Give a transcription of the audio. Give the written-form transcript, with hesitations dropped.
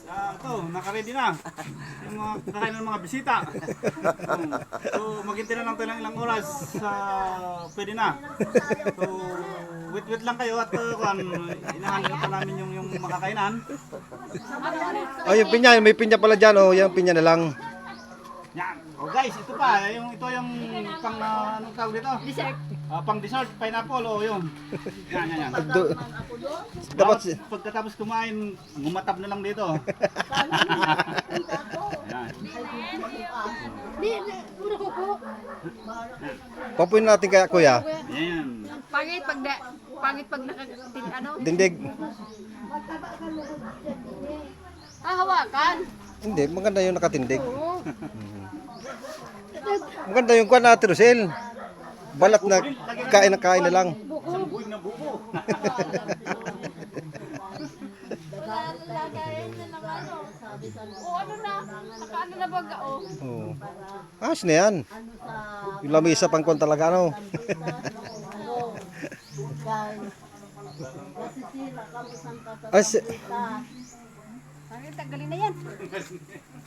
Ito, naka-ready na. Yung mga kakain ng mga bisita. So, maghintay na lang tayo ng ilang oras. Pwede na. So, wait lang kayo at inahandle pa namin yung makakainan. Oh, yung pinya, may pinya pala dyan. Oh, yung pinya na lang. Yan. Oh guys, ito pa. Ito yung pang, anong tawag dito? Dessert. Pang dessert, pineapple. Oh, yun. Yan. Dapat, Pagkatapos kumain, ngumatab na lang dito. Yan. Puro ko po. papuin natin kaya kuya. Yan. Pangit pag ano? Dindig. Hawakan. Hindi, maganda yung nakatindig. Oo. Maganda yung kuha natin, Rosel. Balat na kain na lang. Isang buwig na buko. O ano na? Nakaano na baga o? Oh. Ayos na yan. Yung lamisa pang kuha talaga, ano. Ay, Pangit, tanggalin na yan.